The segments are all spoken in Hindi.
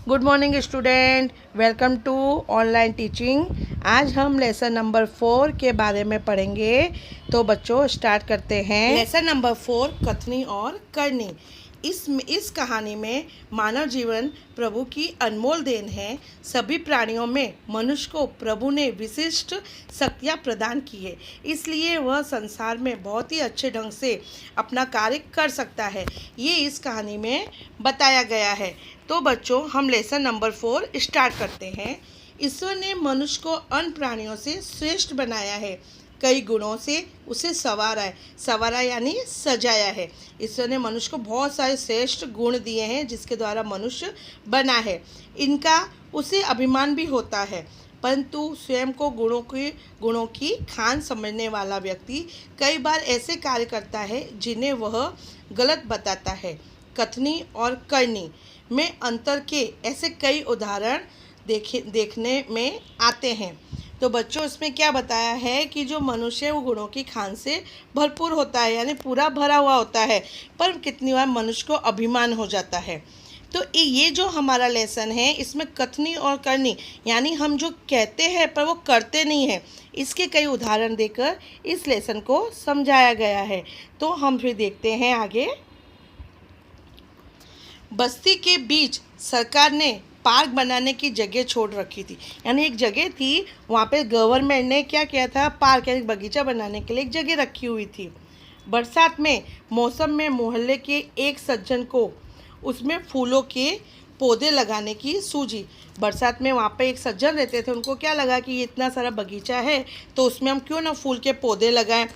Good morning student, welcome to online teaching. आज हम लेसन नंबर 4 के बारे में पढ़ेंगे। तो बच्चों स्टार्ट करते हैं। लेसन नंबर 4, कथनी और करनी। इस कहानी में मानव जीवन प्रभु की अनमोल देन है। सभी प्राणियों में मनुष्य को प्रभु ने विशिष्ट शक्तियाँ प्रदान की है, इसलिए वह संसार में बहुत ही अच्छे ढंग से अपना कार्य कर सकता है। ये इस कहानी में बताया गया है। तो बच्चों हम लेसन नंबर 4 स्टार्ट करते हैं। ईश्वर ने मनुष्य को अन्य प्राणियों से श्रेष्ठ बनाया है, कई गुणों से उसे संवारा यानी सजाया है। ईश्वर ने मनुष्य को बहुत सारे श्रेष्ठ गुण दिए हैं जिसके द्वारा मनुष्य बना है। इनका उसे अभिमान भी होता है, परंतु स्वयं को गुणों की खान समझने वाला व्यक्ति कई बार ऐसे कार्य करता है जिन्हें वह गलत बताता है। कथनी और करनी में अंतर के ऐसे कई उदाहरण देखने में आते हैं। तो बच्चों इसमें क्या बताया है कि जो मनुष्य है वो गुणों की खान से भरपूर होता है, यानी पूरा भरा हुआ होता है, पर कितनी बार मनुष्य को अभिमान हो जाता है। तो ये जो हमारा लेसन है इसमें कथनी और करनी यानी हम जो कहते हैं पर वो करते नहीं हैं, इसके कई उदाहरण देकर इस लेसन को समझाया गया है। तो हम फिर देखते हैं आगे। बस्ती के बीच सरकार ने पार्क बनाने की जगह छोड़ रखी थी, यानी एक जगह थी, वहाँ पे गवर्नमेंट ने क्या किया था, पार्क यानी बगीचा बनाने के लिए एक जगह रखी हुई थी। बरसात में मौसम में मोहल्ले के एक सज्जन को उसमें फूलों के पौधे लगाने की सूझी। बरसात में वहाँ पे एक सज्जन रहते थे, उनको क्या लगा कि ये इतना सारा बगीचा है तो उसमें हम क्यों ना फूल के पौधे लगाएं।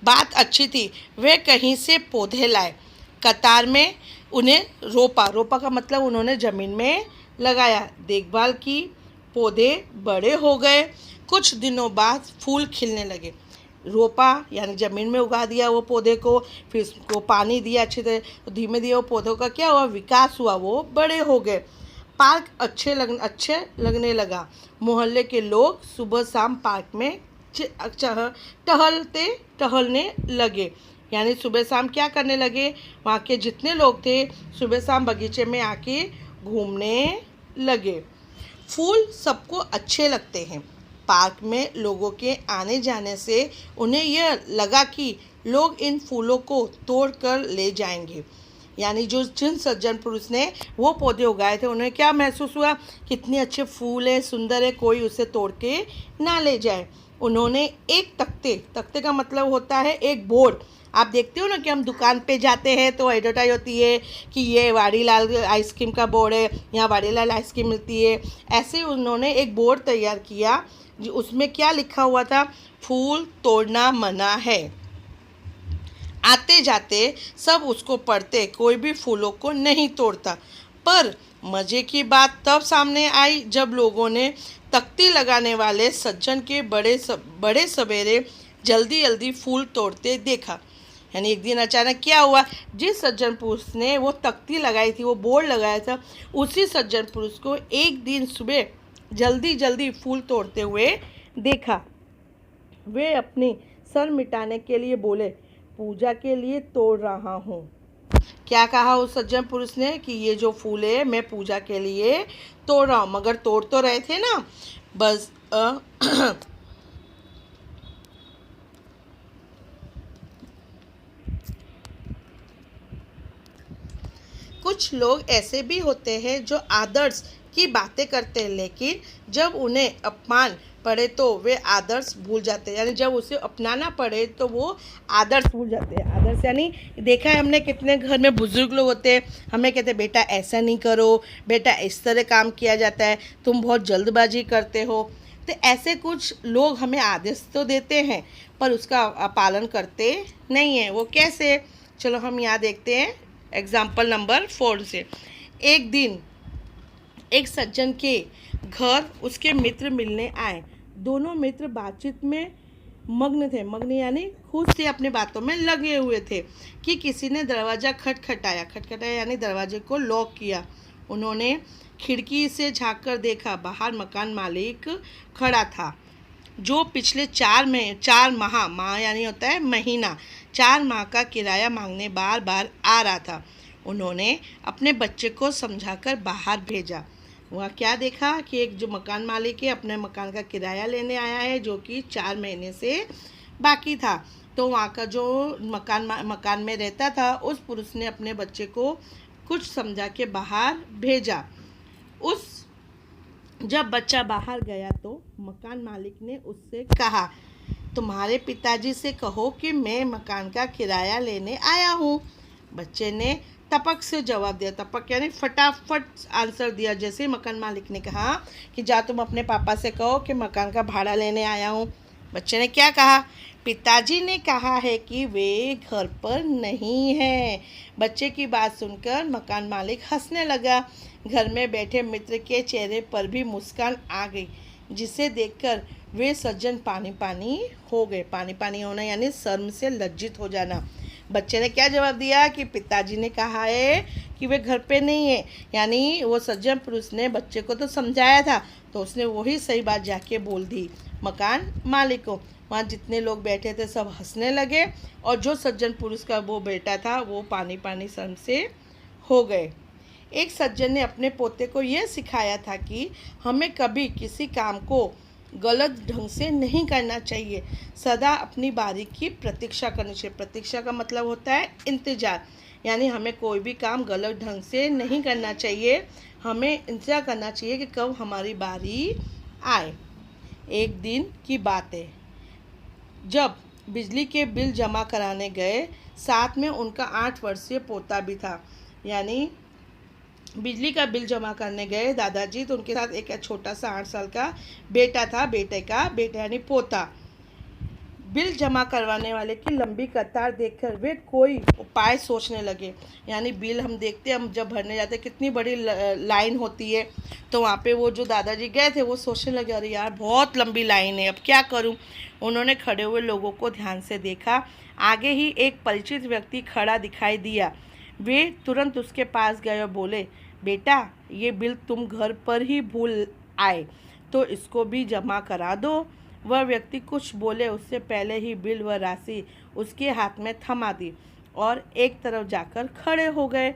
बात अच्छी थी, वे कहीं से पौधे लाए, कतार में उन्हें रोपा का मतलब उन्होंने ज़मीन में लगाया, देखभाल की, पौधे बड़े हो गए। कुछ दिनों बाद फूल खिलने लगे। रोपा यानी ज़मीन में उगा दिया वो पौधे को, फिर उसको पानी दिया अच्छी तरह, तो धीमे धीमे वो पौधों का क्या हुआ, विकास हुआ, वो बड़े हो गए। पार्क अच्छे लगने लगा। मोहल्ले के लोग सुबह शाम पार्क में टहलने लगे, यानी सुबह शाम क्या करने लगे, वहाँ के जितने लोग थे सुबह शाम बगीचे में आके घूमने लगे। फूल सबको अच्छे लगते हैं। पार्क में लोगों के आने जाने से उन्हें यह लगा कि लोग इन फूलों को तोड़ कर ले जाएंगे, यानी जिन सज्जन पुरुष ने वो पौधे उगाए थे उन्हें क्या महसूस हुआ, कितने अच्छे फूल है, सुंदर है, कोई उसे तोड़ के ना ले जाए। उन्होंने एक तख्ते का मतलब होता है एक बोर्ड। आप देखते हो ना कि हम दुकान पे जाते हैं तो एडवर्टाइज होती है कि ये वाड़ीलाल आइसक्रीम का बोर्ड है, यहाँ वाड़ीलाल आइसक्रीम मिलती है। ऐसे उन्होंने एक बोर्ड तैयार किया, उसमें क्या लिखा हुआ था, फूल तोड़ना मना है। आते जाते सब उसको पढ़ते, कोई भी फूलों को नहीं तोड़ता। पर मज़े की बात तब सामने आई जब लोगों ने तख्ती लगाने वाले सज्जन के बड़े सवेरे जल्दी फूल तोड़ते देखा। यानी एक दिन अचानक क्या हुआ, जिस सज्जन पुरुष ने वो तख्ती लगाई थी, वो बोर्ड लगाया था, उसी सज्जन पुरुष को एक दिन सुबह जल्दी फूल तोड़ते हुए देखा। वे अपनी सर मिटाने के लिए बोले, पूजा के लिए तोड़ रहा हूँ। क्या कहा उस सज्जन पुरुष ने कि ये जो फूल है मैं पूजा के लिए तोड़ रहा हूँ, मगर तोड़ तो रहे थे ना, बस कुछ लोग ऐसे भी होते हैं जो आदर्श की बातें करते हैं, लेकिन जब उन्हें अपमान पड़े तो वे आदर्श भूल जाते हैं, यानी जब उसे अपनाना पड़े तो वो आदर्श भूल जाते हैं। आदर्श यानी देखा है हमने कितने घर में बुजुर्ग लोग होते हैं, हमें कहते हैं बेटा ऐसा नहीं करो, बेटा इस तरह काम किया जाता है, तुम बहुत जल्दबाजी करते हो। तो ऐसे कुछ लोग हमें आदेश तो देते हैं पर उसका पालन करते नहीं हैं। वो कैसे, चलो हम यहाँ देखते हैं एग्जाम्पल नंबर 4 से। एक दिन एक सज्जन के घर उसके मित्र मिलने आए। दोनों मित्र बातचीत में मग्न यानी खुद से अपने बातों में लगे हुए थे कि किसी ने दरवाज़ा खटखटाया यानी दरवाजे को लॉक किया। उन्होंने खिड़की से झांक कर देखा, बाहर मकान मालिक खड़ा था, जो पिछले 4 माह यानी होता है महीना, 4 माह का किराया मांगने बार आ रहा था। उन्होंने अपने बच्चे को समझाकर बाहर भेजा। वहाँ क्या देखा कि एक जो मकान मालिक है अपने मकान का किराया लेने आया है, जो कि 4 महीने से बाकी था। तो वहाँ का जो मकान में रहता था, उस पुरुष ने अपने बच्चे को कुछ समझा के बाहर भेजा। उस जब बच्चा बाहर गया तो मकान मालिक ने उससे कहा, तुम्हारे पिताजी से कहो कि मैं मकान का किराया लेने आया हूँ। बच्चे ने तपक से जवाब दिया, तपक यानी फटाफट आंसर दिया। जैसे ही मकान मालिक ने कहा कि जा तुम अपने पापा से कहो कि मकान का भाड़ा लेने आया हूँ, बच्चे ने क्या कहा, पिताजी ने कहा है कि वे घर पर नहीं हैं। बच्चे की बात सुनकर मकान मालिक हंसने लगा। घर में बैठे मित्र के चेहरे पर भी मुस्कान आ गई, जिसे देखकर वे सज्जन पानी पानी हो गए। पानी पानी होना यानी शर्म से लज्जित हो जाना। बच्चे ने क्या जवाब दिया कि पिताजी ने कहा है कि वे घर पे नहीं है। यानी वो सज्जन पुरुष ने बच्चे को तो समझाया था, तो उसने वही सही बात जाके बोल दी मकान मालिक को। वहाँ जितने लोग बैठे थे सब हंसने लगे, और जो सज्जन पुरुष का वो बेटा था वो पानी पानी शर्म से हो गए। एक सज्जन ने अपने पोते को यह सिखाया था कि हमें कभी किसी काम को गलत ढंग से नहीं करना चाहिए, सदा अपनी बारी की प्रतीक्षा करनी चाहिए। प्रतीक्षा का मतलब होता है इंतज़ार, यानी हमें कोई भी काम गलत ढंग से नहीं करना चाहिए, हमें इंतज़ार करना चाहिए कि कब हमारी बारी आए। एक दिन की बात है, जब बिजली के बिल जमा कराने गए, साथ में उनका 8 वर्षीय पोता भी था। यानी बिजली का बिल जमा करने गए दादाजी, तो उनके साथ एक छोटा सा 8 साल का बेटा था। बेटा यानी पोता। बिल जमा करवाने वाले की लंबी कतार देखकर वे कोई उपाय सोचने लगे। यानी बिल हम देखते हैं, हम जब भरने जाते हैं कितनी बड़ी लाइन होती है, तो वहाँ पे वो जो दादाजी गए थे वो सोचने लगे, अरे यार बहुत लंबी लाइन है, अब क्या करूँ। उन्होंने खड़े हुए लोगों को ध्यान से देखा। आगे ही एक परिचित व्यक्ति खड़ा दिखाई दिया। वे तुरंत उसके पास गए और बोले, बेटा ये बिल तुम घर पर ही भूल आए, तो इसको भी जमा करा दो। वह व्यक्ति कुछ बोले उससे पहले ही बिल व राशि उसके हाथ में थमा दी और एक तरफ जाकर खड़े हो गए।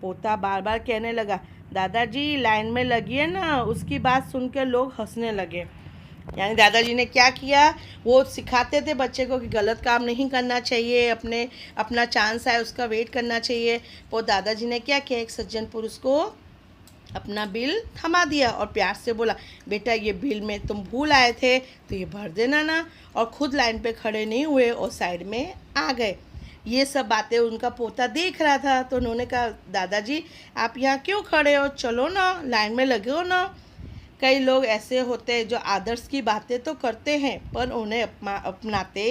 पोता बार बार कहने लगा, दादाजी लाइन में लगिए ना। उसकी बात सुनकर लोग हंसने लगे। यानी दादाजी ने क्या किया, वो सिखाते थे बच्चे को कि गलत काम नहीं करना चाहिए, अपना चांस आए उसका वेट करना चाहिए। वो दादाजी ने क्या किया, एक सज्जन पुरुष को अपना बिल थमा दिया और प्यार से बोला, बेटा ये बिल में तुम भूल आए थे तो ये भर देना ना। और खुद लाइन पे खड़े नहीं हुए और साइड में आ गए। ये सब बातें उनका पोता देख रहा था, तो उन्होंने कहा, दादाजी आप यहाँ क्यों खड़े हो, चलो ना लाइन में लगे हो ना। कई लोग ऐसे होते हैं जो आदर्श की बातें तो करते हैं पर उन्हें अपनाते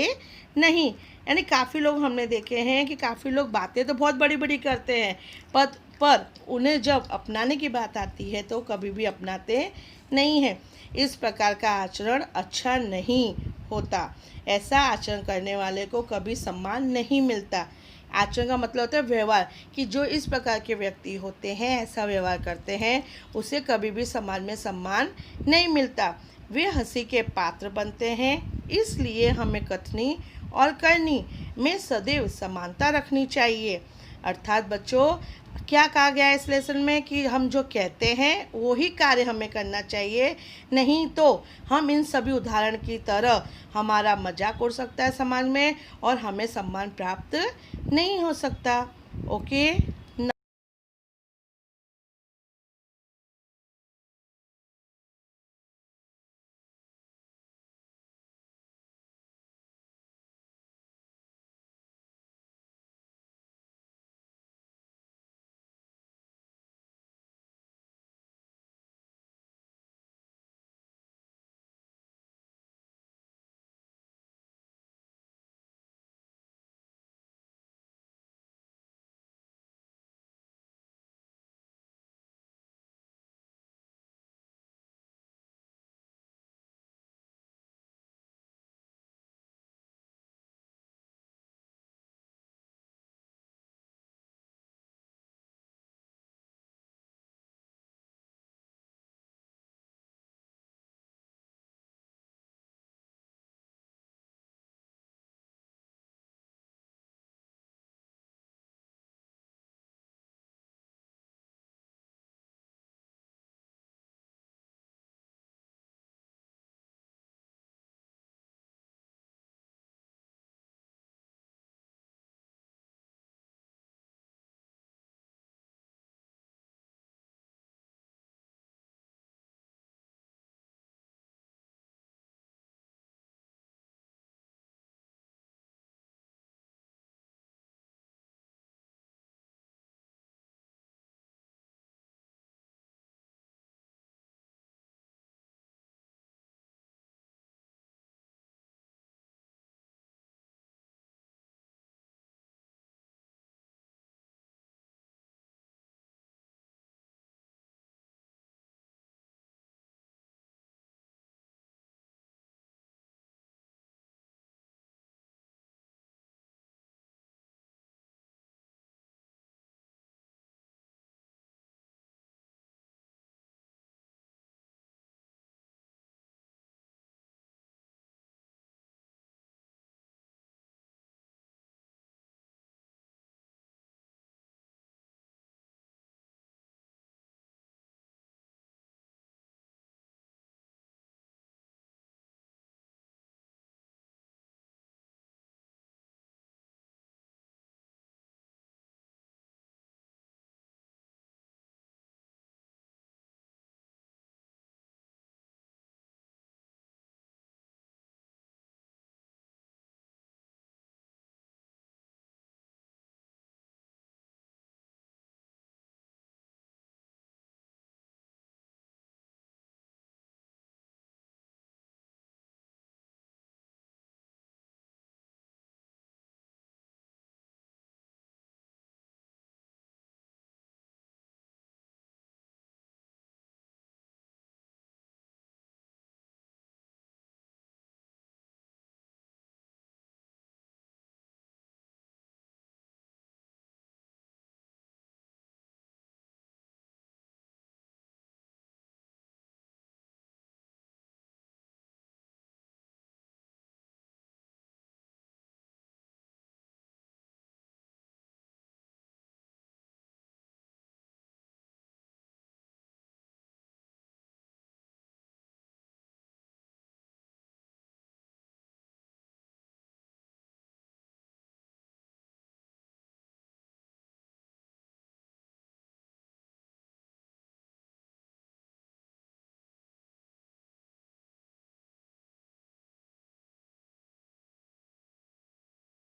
नहीं। यानी काफ़ी लोग हमने देखे हैं कि काफ़ी लोग बातें तो बहुत बड़ी बड़ी करते हैं, पर उन्हें जब अपनाने की बात आती है तो कभी भी अपनाते नहीं हैं। इस प्रकार का आचरण अच्छा नहीं होता। ऐसा आचरण करने वाले को कभी सम्मान नहीं मिलता। आचरण का मतलब होता है व्यवहार, कि जो इस प्रकार के व्यक्ति होते हैं, ऐसा व्यवहार करते हैं, उसे कभी भी समाज में सम्मान नहीं मिलता। वे हंसी के पात्र बनते हैं। इसलिए हमें कथनी और करनी में सदैव समानता रखनी चाहिए। अर्थात बच्चों, क्या कहा गया है इस लेसन में कि हम जो कहते हैं वही कार्य हमें करना चाहिए, नहीं तो हम इन सभी उदाहरण की तरह हमारा मजाक उड़ सकता है समाज में और हमें सम्मान प्राप्त नहीं हो सकता। ओके।